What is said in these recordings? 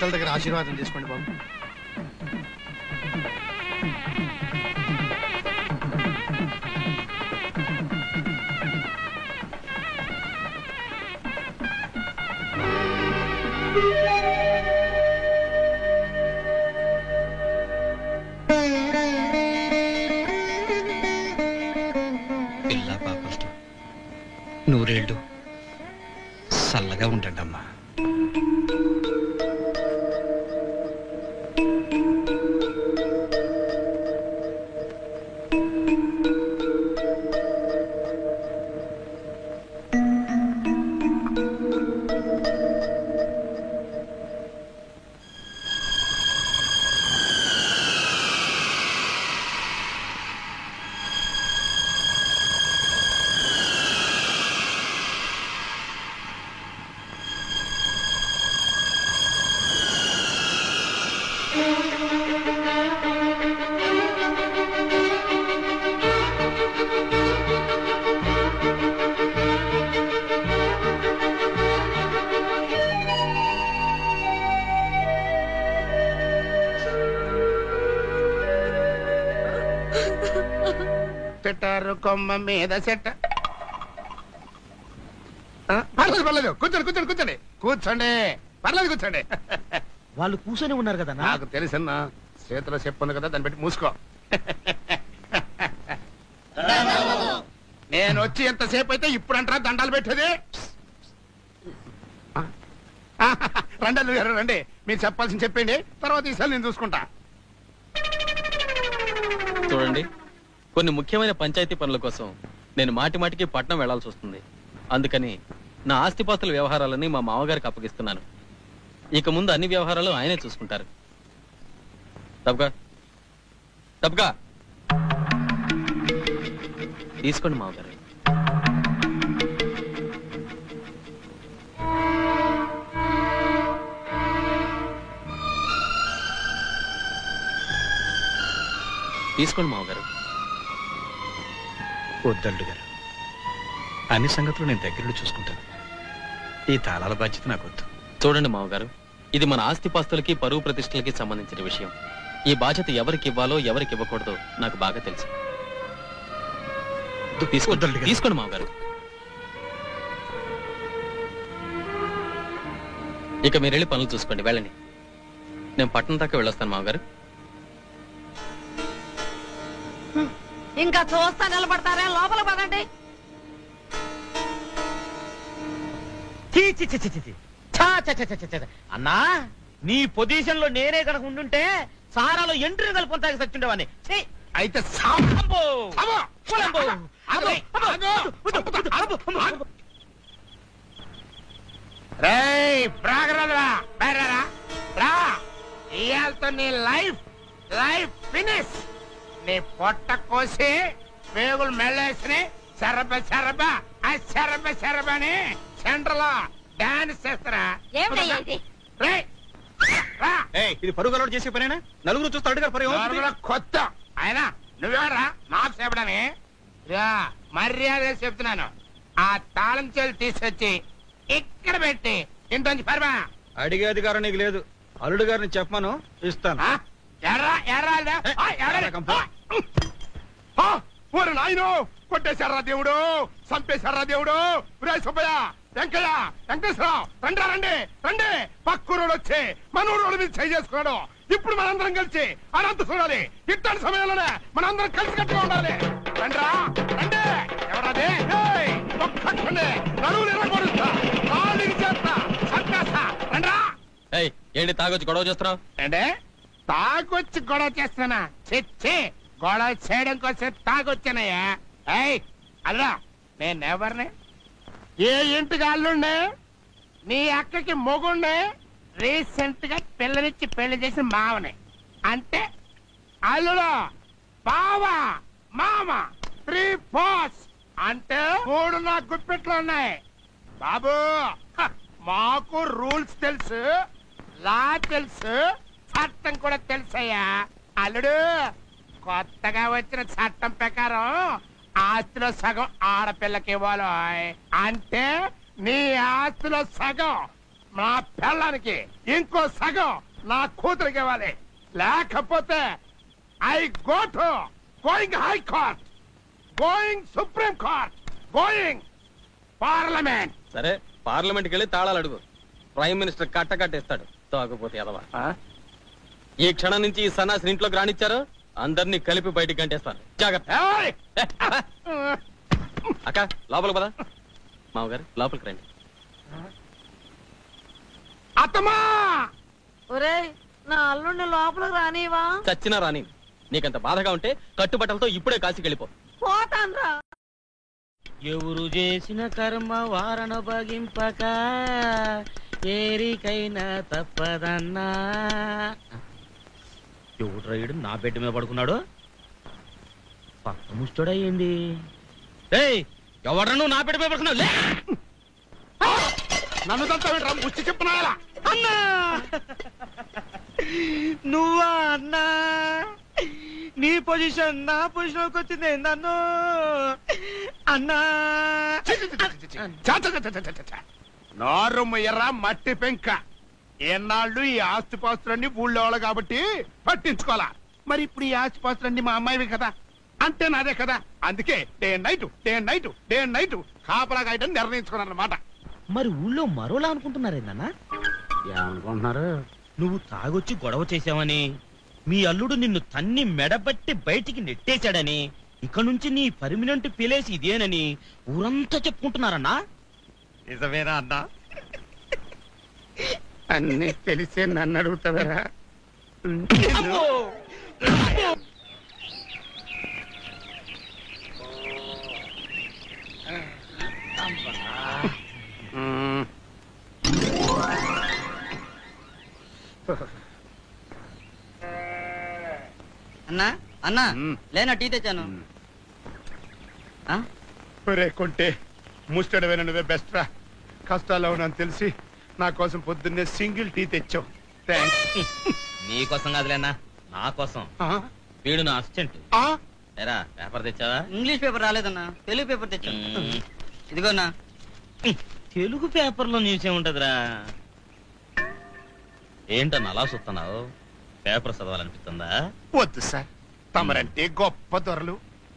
పెద్దల దగ్గర ఆశీర్వాదం తీసుకోండి బాబు. పిల్ల పాపలతో నూరేళ్ళు చల్లగా ఉండండి అమ్మా. పెట్టారు కొమ్మ మీద చెట్ట. పర్లేదు పర్లేదు, కూర్చోండి కూర్చోండి కూర్చోండి కూర్చోండి, పర్లేదు కూర్చోండి. వాళ్ళు కూర్చొని ఉన్నారు కదా. నాకు తెలుసన్నా, చేతిలో చెప్పుంది కదా, దాన్ని పెట్టి మూసుకో. నేను వచ్చి ఎంతసేపు అయితే ఇప్పుడు అంటారా దండాలు పెట్టేది? రండి గారు రండి, మీరు చెప్పాల్సింది చెప్పండి, తర్వాత ఈసారి నేను చూసుకుంటా. చూడండి, కొన్ని ముఖ్యమైన పంచాయతీ పనుల కోసం నేను మాటి మాటికి పట్నం వెళ్లాల్సి వస్తుంది. అందుకని నా ఆస్తిపాస్తుల వ్యవహారాలని మా మామగారికి అప్పగిస్తున్నాను. ఇక ముందు అన్ని వ్యవహారాలు ఆయనే చూసుకుంటారు. తప్పగా తప్పగా తీసుకోండి మామగారు. తీసుకోండి మామగారు. వద్దల్లుడు గారు, అన్ని సంగతులు నేను దగ్గర చూసుకుంటాను. ఈ తాళాల బాధ్యత నాకు వద్దు. చూడండి మామగారు, ఇది మన ఆస్తిపాస్తులకి పరువు ప్రతిష్టలకి సంబంధించిన విషయం. ఈ బాధ్యత ఎవరికి ఇవ్వాలో ఎవరికి ఇవ్వకూడదో నాకు బాగా తెలుసు. తీసుకోండి మామగారు. ఇక మీరు వెళ్ళి పనులు చూసుకోండి, వెళ్ళండి. నేను పట్టణం దాకా వెళ్ళొస్తాను మామగారు. ఇంకా చూస్తా నిలబడతారా? లోపల పదండి. అన్నా, నీ పొజిషన్ లో నేనే కనుక ఉండుంటే సారాలో ఎంట్రీ కలుపుకుంటాకి సచ్చుండేవాన్ని. అయితే ఇయాలతో నీ లైఫ్ ఫినిష్. నీ పొట్ట కోసి పేగులు మెళ్ళేసి శరబ శరబ ఆ శరబ శరబని సెంటర్ లో డాన్స్ చేస్తారా? ఇది పరుగు అలవాటు చేసే పనేనా? నలుగురు చూస్తే అడుగుతారు కొత్త ఆయన నువ్వెవరా నాకు చెప్పడని? మర్యాద చెప్తున్నాను. ఆ తాళం చెల్లి తీసుకొచ్చి ఇక్కడ పెట్టి ఇంటి పరమా. అడిగే అధికారం నీకు లేదు. అల్లుడు గారిని చెప్పమను, ఇస్తాను. నాయనో, కొట్టేశారా దేవుడు, చంపేశారా దేవుడు. సుబ్బయ్య, వెంకయ్య, వెంకటేశ్వరరావు, రండి రండి రండి. పక్కూరోడు వచ్చి మనూరోడు మీద చేయి చేసుకున్నాడు. ఇప్పుడు మనందరం కలిసి అనంత చూడాలి. ఇట్లాంటి సమయంలోనే మనందరం కలిసి కట్టుగా ఉండాలి. రండిరా రండి. ఎవరది? ఒక్కటి నలుగురు ఎరగొడుస్తా, కాళ్ళు చేస్తా, చంపేస్తా. రండిరా. ఏంటి తాగొచ్చి గొడవ చేస్తున్నావు? అంటే తాగొచ్చి గొడవ చేస్తానా? చెచ్చి గొడవ చేయడం కోసం తాగొచ్చానయ్యా. అల్లా, నేనెవరిని? ఏ ఇంటికి అల్లుండే? నీ అక్కకి మొగుండే. రీసెంట్ గా పిల్లనిచ్చి పెళ్లి చేసిన మావని. అంటే అల్లుడు, బావ, మామ, 3 ఫోర్స్ అంటే 3 నా గుప్పెట్లో ఉన్నాయి. బాబు, మాకు రూల్స్ తెలుసు, లా తెలుసు, చట్టం కూడా తెలుసయ్యా. అల్లుడు, కొత్తగా వచ్చిన చట్టం ప్రకారం ఆస్తిలో సగం ఆడపిల్లకి ఇవ్వాలి. అంటే నీ ఆస్తిలో సగం నా పెళ్ళానికి ఇంకో సగం నా కూతురికి ఇవ్వాలి. లేకపోతే I go to going high court, going supreme court, going parliament. సరే పార్లమెంట్కి వెళ్ళి తాళాలు అడుగు. Prime minister కట్టకట్టేస్తాడు. తాగపోతే ఎదవా. ఈ క్షణం నుంచి ఈ సన్నాసిని ఇంట్లోకి రానిచ్చారు, అందరినీ కలిపి బయటికి గంటేస్తాను. జాగ్రత్త. ఏయ్! అక్క లోపలికి పద. మామగారు లోపలికి రండి. అత్తమా! ఒరేయ్ నా అల్లుడిని లోపలికి రానివా? చచ్చినా రాని. నీకంత బాధగా ఉంటే కట్టుబట్టలతో ఇప్పుడే కాశీకి వెళ్ళిపో. పోతాన్రా. ఎవరు చేసిన కర్మ వారణ భగింపక ఏరికైనా తప్పదన్నా. ఎవడు రైడు నా బెడ్ మీద పడుకున్నాడు? పక్క ముష్టోడయ్యింది. ఏయ్ ఎవడ్రా నువ్వు నా బెడ్ మీద పడుకున్నావు? లే! నన్ను దంతా ముచ్చి చెప్పునాయాలా? అన్నా నువ్వా అన్నా? నీ పొజిషన్ నా పొజిషన్కి వచ్చింది నన్ను అన్నా. నోరు ఎర్ర మట్టి పెంక. ఎన్నాళ్ళు ఈ ఆస్తిపాస్తులన్నీ ఊళ్ళో వాళ్ళు కాబట్టి పట్టించుకోవాలా. మరి ఇప్పుడు ఈ ఆస్తిపాస్తులన్నీ మా అమ్మాయివి కదా, అంటే నాదే కదా. అందుకే డే అండ్ నైట్ కాపలా కాయటం నిర్ణయించుకున్నాను అనమాట. మరి ఊళ్ళో మరోలా అనుకుంటున్నారేందన్నా? ఏమనుకుంటున్నారు? నువ్వు తాగొచ్చి గొడవ చేశావని, మీ అల్లుడు నిన్ను తన్ని మెడబట్టి బయటికి నెట్టేశాడని, ఇక నుంచి నీ పర్మినెంట్ ప్లేస్ ఇదేనని ఊరంతా చెప్పుకుంటున్నారన్నా. నిజమేనా అన్నా? అన్ని తెలిసే నన్ను అడుగుతావరా? అన్నా అన్నా లేనా టీ తెచ్చాను. ఒరే కొంటే ముస్టడవేనా నువ్వే బెస్ట్ రా. కష్టాల్లో ఉన్నాను తెలిసి నా కోసం పొద్దున్నే సింగిల్ టీ తెచ్చావు. థ్యాంక్స్. నీకోసం కాదులేనా, నా కోసం. వీడు నా అసిస్టెంట్. ఏరా పేపర్ తెచ్చావా? ఇంగ్లీష్ పేపర్ రాలేదన్నా, తెలుగు పేపర్ తెచ్చాను. ఇదిగోన్నా. తెలుగు పేపర్లో న్యూస్ ఏముంటదిరా? ఏంటన్నా అలా చూస్తున్నావు? పేపర్ చదవాలనిపిస్తుందా? వద్దు సార్, తమరంటే గొప్ప దొరలు,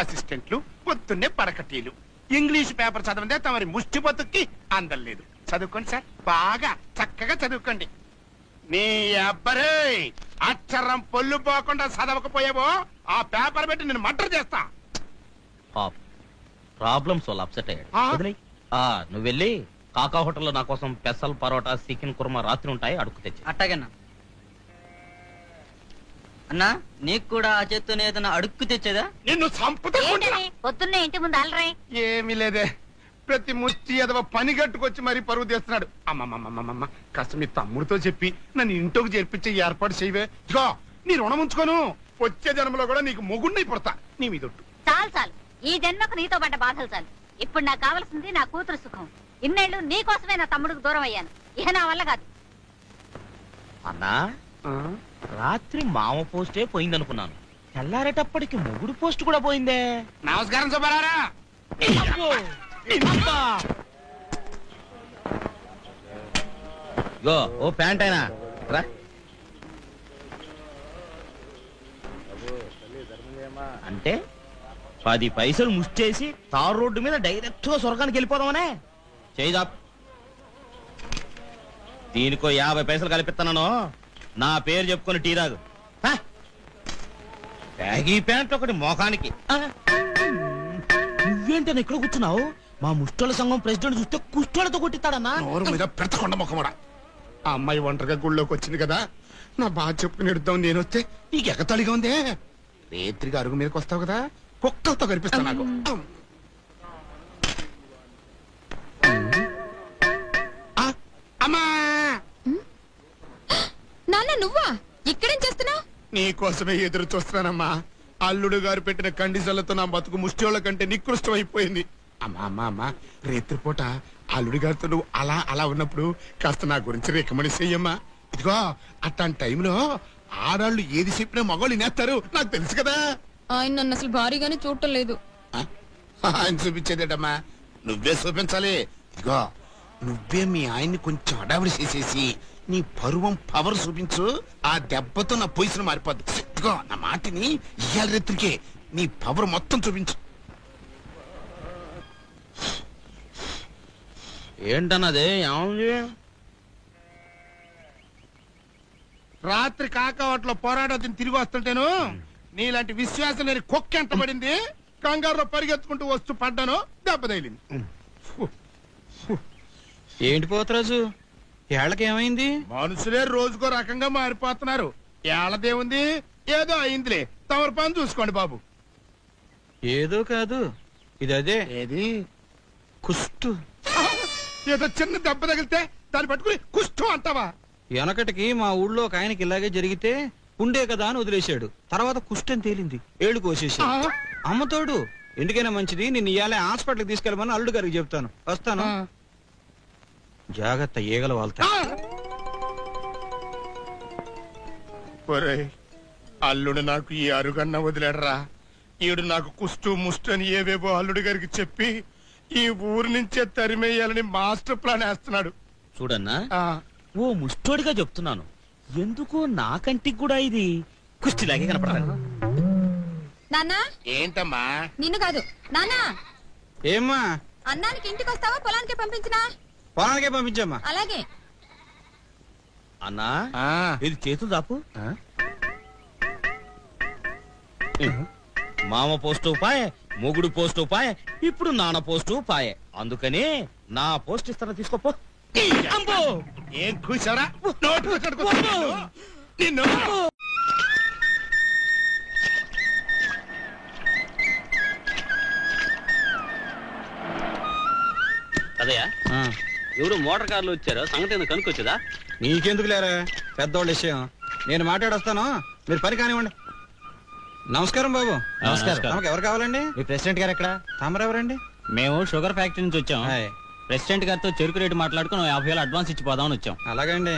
అసిస్టెంట్లు, పొద్దున్నే పరకటీలు. ఇంగ్లీష్ పేపర్ చదవందే తమరి ముష్టి బతుక్కి అందలేదు. చదువుకోండి సార్, బాగా చక్కగా చదువుకోండి. నీ అబ్బరే అక్షరం పొల్లు పోకుండా చదవకపోయావో ఆ పేపర్ పెట్టి నేను మర్డర్ చేస్తా. ప్రాబ్లమ్స్ వాళ్ళు అప్సెట్ అయ్యాడు. వదిలేయ్. నువ్వు వెళ్ళి కాకా హోటల్లో నా కోసం పెసల్ పరోటా చికెన్ కుర్మా రాత్రి ఉంటాయి, అడుగు తెచ్చి. అట్టాగన్నా. అన్నా నీకు కూడా ఆ చేత్తోనే ఏదైనా అడుక్కు తెచ్చేదా? నిన్ను చంపుతా. పొద్దున్నే ఇంటి ముందు అల్లరే. ఏమీ లేదే, ప్రతి ముష్టి ఎదవ పని గట్టుకొచ్చి మరీ పరువు తీస్తున్నాడు. అమ్మమ్మమ్మమ్మ, కాస్త మీ తమ్ముడితో చెప్పి నన్ను ఇంట్లోకి చేర్పించే ఏర్పాటు చేయవే. ఇదిగో నీ రుణం ఉంచుకోను, వచ్చే జన్మలో కూడా నీకు మొగుడిని పుడతా. నీ మీదొట్టు. చాలు చాలు, ఈ జన్మకు నీతో పడ్డ బాధలు చాలు. ఇప్పుడు నాకు కావాల్సింది నా కూతురు సుఖం. ఇన్నేళ్లు నీ కోసమే నా తమ్ముడికి దూరం అయ్యాను. ఇహ నా వల్ల కాదు. అన్నా రాత్రి మామ పోస్టే పోయిందనుకున్నాను, తెల్లారేటప్పటికి మొగుడు పోస్ట్ కూడా పోయిందే. నమస్కారం సుబ్బారారా. ఓ ప్యాంట్ అయినా రా. అంటే 10 పైసలు ముష్టేసి తారు రోడ్డు మీద డైరెక్ట్ గా స్వర్గానికి వెళ్ళిపోదామనే. చేయిదా, దీనికో 50 పైసలు కలిపిస్తున్నాను. నా పేరు చెప్పుకొని టీ తాగు. బ్యాగీ ప్యాంట్ ఒకటి మోకానికి. నువ్వేంటని ఎక్కడ కూర్చున్నావు? మా ముష్టోళ్ళ సంఘం ప్రెసిడెంట్ చూస్తే కుష్టోళ్ళతో కొట్టిస్తాడన్నా. నోరు మీద పెడతకొండ ముఖమడా. ఆ అమ్మాయి ఒంటరిగా గుళ్ళోకి వచ్చింది కదా, నా బాధ చెప్పుకుని ఎడుద్దాం నేను వస్తే నీకు ఎగతాళిగా ఉందే. రేత్రిగా అరుగు మీదకి వస్తావు కదా, కుక్కలతో కనిపిస్తా నాకు. అమ్మా నాన్న నువ్వా ఇక్కడేం చేస్తున్నావు? నీకోసమే ఎదురు చూస్తున్నానమ్మా. అల్లుడు గారు పెట్టిన కండిషన్లతో నా బతుకు ముష్టిోళ్ళ కంటే నికృష్టం అయిపోయింది. అమ్మా అమ్మా అమ్మా, రేత్రిపూట అల్లుడి గారితో నువ్వు అలా అలా ఉన్నప్పుడు కాస్త నా గురించి రికమెండ్ చెయ్యమ్మా. ఇదిగో అట్లాంటి టైంలో ఆడాళ్ళు ఏది చెప్పినా మగవాళ్ళు వినేస్తారు, నాకు తెలుసు కదా. ఆయన నన్ను అసలు భారీగానే చూడటం లేదు. ఆయన చూపించేదేటమ్మా, నువ్వే చూపించాలి. ఇదిగో నువ్వే మీ ఆయన్ని కొంచెం అడావిడి చేసేసి నీ పరువం పవర్ చూపించు. ఆ దెబ్బతో నా పొజిషన్ మారిపోద్ది. ఇదిగో నా మాటిని ఇయ్యాల రేత్రికే నీ పవర్ మొత్తం చూపించు. ఏంటన్నదే ఏముంది? రాత్రి కాకావట్లో పోరాటం తిరిగి వస్తుంటేను నీలాంటి విశ్వాసం లేని కుక్క ఎంత పడింది. కంగారులో పరిగెత్తుకుంటూ వస్తూ పడ్డాను, దెబ్బ తగిలింది. ఏంటి పోతరాజు, ఏళ్ళకి ఏమైంది? మనుషులే రోజుకో రకంగా మారిపోతున్నారు. ఏళ్ళదేముంది, ఏదో అయిందిలే. తమరు పని చూసుకోండి బాబు. ఏదో కాదు, ఇది అదే ఏది? కుష్టు. ఏదో చిన్న దెబ్బ తగిలితే దాన్ని పట్టుకుని కుష్ఠం అంటావా? వెనకటికి మా ఊళ్ళో ఒక ఆయనకి ఇలాగే జరిగితే ఉండే కదా అని వదిలేశాడు. తర్వాత కుష్టని తేలింది, ఏళ్ళు కోసేసాడు. అమ్మతోడు ఎందుకైనా మంచిది, నిన్ను ఇయ్యాలే హాస్పిటల్కి తీసుకెళ్ళమని అల్లుడు గారికి చెప్తాను. వస్తాను. జాగ్రత్త, ఈగలు వాళ్తా. అల్లుడు నాకు ఈ అరుగన్న వదిలేడరా. ఈడు నాకు కుష్టు ముష్టు అని ఏవేవో అల్లుడు గారికి చెప్పి ఈ ఊరు నుంచే తరిమేయాలని మాస్టర్ ప్లాన్ వేస్తున్నాడు. చూడన్నా, ఓ ముష్టోడిగా చెప్తున్నాను, ఎందుకో నా కంటికి కూడా ఇది కుష్టిలాగే కనపడాలి. నాన్నా, ఏంటమ్మా? నిన్ను కాదు నాన్నా. ఏమ్మా? అన్నానికి ఇంటికి వస్తావా పొలానికి పంపించినా? పొలానికే పంపించమ్మా. అలాగే. అన్నా, ఇది చేతులు దాపు. మామ పోస్టు పాయే, మొగుడు పోస్టు పాయే, ఇప్పుడు నాన్న పోస్టు పాయే. అందుకని నా పోస్ట్ ఇస్తారా, తీసుకోపో. ఏం కూర్చోరా నిన్ను. అదయ్యా, ఎవరు మోటార్ కార్లు వచ్చారో సంగతి ఏదో కనుక్కొచ్చదా? నీకెందుకు లేరా పెద్దోళ్ళ విషయం, నేను మాట్లాడొస్తాను, మీరు పని కానివ్వండి. నమస్కారం బాబు. నమస్కారం. తమకు ఎవరు కావాలండి? మీ ప్రెసిడెంట్ గారు ఎక్కడ? తమరెవరండి? మేము షుగర్ ఫ్యాక్టరీ నుంచి వచ్చాం. హాయ్. ప్రెసిడెంట్ గారితో చెరుకు రేటు మాట్లాడుకుని 50,000 అడ్వాన్స్ ఇచ్చి పోదామని వచ్చాం. అలాగండి.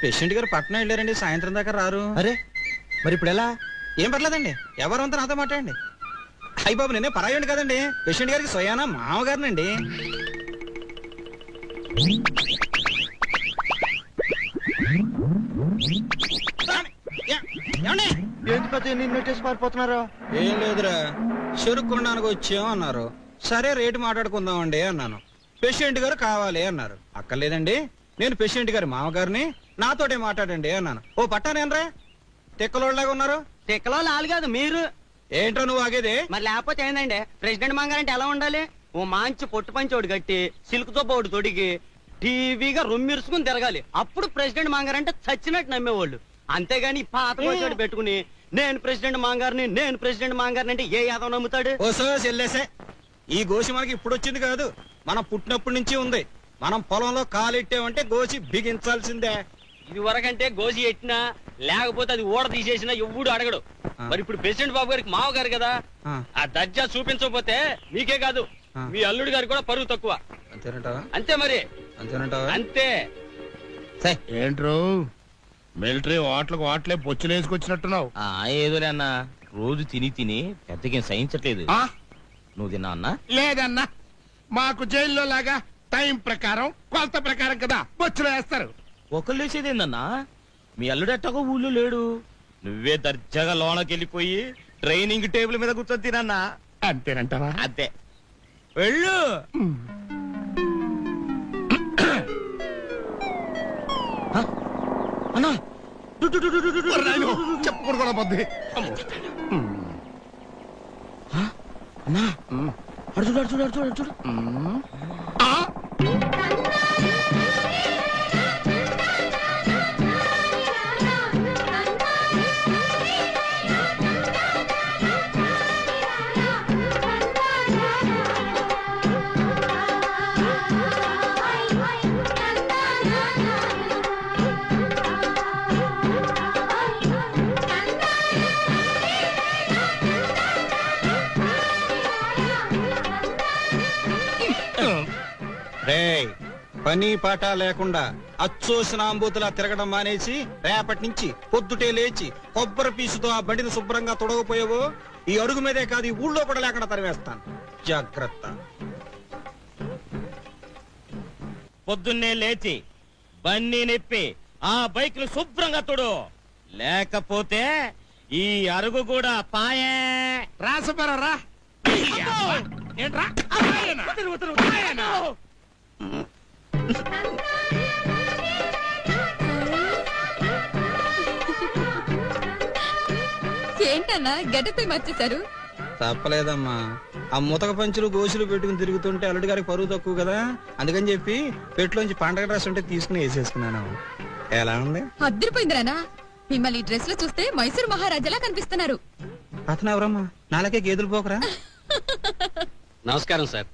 పేషెంట్ గారు పట్నం వెళ్ళారండి, సాయంత్రం దాకా రారు. అరే, మరి ఇప్పుడు ఎలా? ఏం పర్లేదండి, ఎవరంతా నాతో మాట్లాడండి. అయ్యి బాబు, నేనే పరాయండి కదండి, పేషెంట్ గారికి స్వయానా మామగారినండి. ఏం లేదురా, చెరుకు కొనడానికి వచ్చాం అన్నారు. సరే రేటు మాట్లాడుకుందామండి అన్నాను. పేషెంట్ గారు కావాలి అన్నారు. అక్కర్లేదండి, నేను పేషెంట్ గారి మామగారిని, నాతోటే మాట్లాడండి అన్నాను. ఓ పట్టానేనరా, తెక్కలోళ్ళలాగా ఉన్నారు. తిక్కలో లాలు కాదు మీరు. ఏంట్రా నువ్వు ఆగేది? మరి లేకపోతే ఏందండి, ప్రెసిడెంట్ మంగారంటే ఎలా ఉండాలి? ఓ మంచి పొట్టు పంచోడు కట్టి సిల్క్ తో ఒకటి తొడిగి టీవీగా రొమ్మిరుసుకుని తిరగాలి. అప్పుడు ప్రెసిడెంట్ మంగారంటే చచ్చినట్టు నమ్మేవాళ్ళు. అంతేగాని పాత వచ్చాడు పెట్టుకుని నేను ప్రెసిడెంట్ మంగారిని, నేను ప్రెసిడెంట్ మంగారిని అంటే ఏ యాదవ్ నమ్ముతాడు? ఓ చెల్లేసే, ఈ గోసి మనకి ఇప్పుడు వచ్చింది కాదు, మనం పుట్టినప్పటి నుంచి ఉంది. మనం పొలంలో కాలెట్టామంటే గోసి బిగించాల్సిందే. ఇది వరకంటే గోసి ఎట్టినా లేకపోతే అది ఓడ తీసేసినా ఎవ్వడు అడగడు. మరి ఇప్పుడు ప్రెసిడెంట్ బాబు గారికి మావగారు కదా, ఆ దర్జా చూపించకపోతే మీకే కాదు మీ అల్లుడి గారికి కూడా పరువు తక్కువ. అంతేనంటావా? అంతే మరి, అంతేనంటావా? అంతే. ఏంట్రో మిలిటరీ వాటలే బొచ్చులు వేసుకొచ్చినట్టున్నావు. ఏదోలే అన్నా, రోజు తిని తిని పెద్దకేం సహించట్లేదు. నువ్వు తిన్నా అన్నా? లేదన్నా, మాకు జైల్లో లాగా టైం ప్రకారం కొలత ప్రకారం కదా బొచ్చులు వేస్తారు. ఒకళ్ళు వేసేదేందన్నా, మీ అల్లుడు ఎట్టగో ఊళ్ళో లేడు, నువ్వే దర్జాగా లోనకి వెళ్ళిపోయి ట్రైనింగ్ టేబుల్ మీద కూర్చొని తినన్నా. అంతేనంటావా? అంతే, వెళ్ళు. అన్నా, చెప్పకూడదు కూడా పొద్దు. అన్నా, అడు చూడు, అడు చూడు, అడు చూడు, అడు చూడు. రేయ్, పని పాట లేకుండా అచ్చోసినాంబూతులా తిరగడం మానేసి రేపటి నుంచి పొద్దుటే లేచి కొబ్బరి పీసుతో ఆ బండిని శుభ్రంగా తొడగపోయావో ఈ అడుగు మీదే కాదు, ఈ ఊళ్ళో కూడా లేకుండా తరివేస్తాను. జాగ్రత్త. పొద్దున్నే లేచి బన్నీ నిప్పి ఆ బైక్ ను శుభ్రంగా తుడు, లేకపోతే ఈ అరుగు కూడా పాయే. రాసపరా ఏంట్రా ఏంటన్నా గడ్డపై మర్చేశారు? తప్పలేదమ్మా, ఆ ముతక పంచులు గోసులు పెట్టుకుని తిరుగుతుంటే అల్లుడి గారికి పరువు తక్కువ కదా, అందుకని చెప్పి పెట్టులోంచి పండగ డ్రెస్ ఉంటే తీసుకుని వేసేసుకున్నాను. ఎలా ఉంది? అద్దరిపోయిందిరానా, మిమ్మల్ని ఈ డ్రెస్ లో చూస్తే మైసూరు మహారాజాలా కనిపిస్తున్నారు. అతను ఎవరమ్మా? నాలకే గేదెలు పోకరా. నమస్కారం సార్.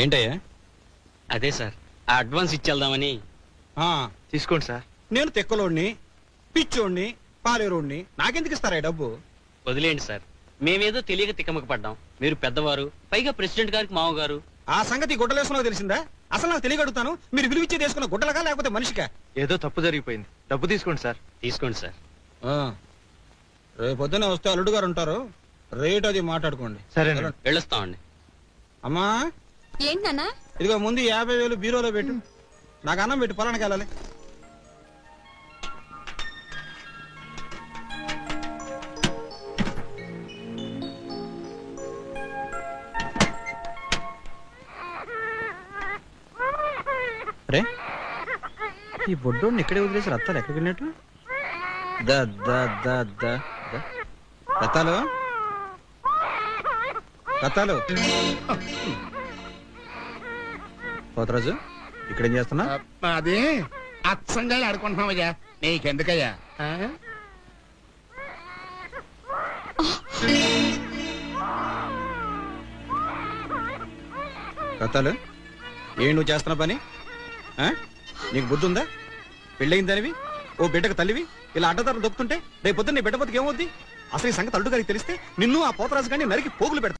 ఏంటయ్యా? అదే సార్, ఆ అడ్వాన్స్ ఇచ్చేద్దామని. తీసుకోండి సార్. నేను తెక్కలోడిని, పిచ్చోడిని, పాలేరోడిని, నాకెందుకు ఇస్తారా డబ్బు? వదిలేండి సార్, మేమేదో తెలియక తిక్కమక పడ్డాం. మీరు పెద్దవారు, పైగా ప్రెసిడెంట్ గారికి మామగారు. ఆ సంగతి గుడ్డలేసుకున్నా తెలిసిందా? అసలు నాకు తెలియగడుగుతాను, మీరు విలువిచ్చే తీసుకున్న గుడ్డలగా లేకపోతే మనిషిగా? ఏదో తప్పు జరిగిపోయింది, డబ్బు తీసుకోండి సార్. తీసుకోండి సార్. రేపు పొద్దునే వస్తే అల్లుడు గారు ఉంటారు, రేట్ అది మాట్లాడుకోండి. సరే వెళ్ళొస్తామండి. అమ్మా ఏంటన్నా? ఇదిగో ముందు 50,000 బీరోలో పెట్టు, నాకు అన్నం పెట్టి పొలానికి వెళ్ళాలి. రే, ఈ బొడ్డోడిని ఇక్కడే వదిలేసి రత్తాలు ఎక్కడికి వెళ్ళినట్టు? రత్తాలు రత్తాలు పోతరాజు, ఇక్కడేం చేస్తున్నా? అది అచ్చంగా ఆడుకుంటున్నావయ్యా, నీకెందుకయ్యా? రత్తాలు, ఏ నువ్వు చేస్తున్న పని? నీకు బుద్ధి ఉందా? పెళ్ళయిందనివి, ఓ బిడ్డకు తల్లివి ఇలా అడ్డదారులు దొక్కుతుంటే రేపు పొద్దున్న నీ బిడ్డ బతికి ఏమవుద్ది? అసలు ఈ సంగతి అల్లుడు గారికి తెలిస్తే నిన్ను ఆ పోతరాజు గారిని నరికి పోగులు పెడతా.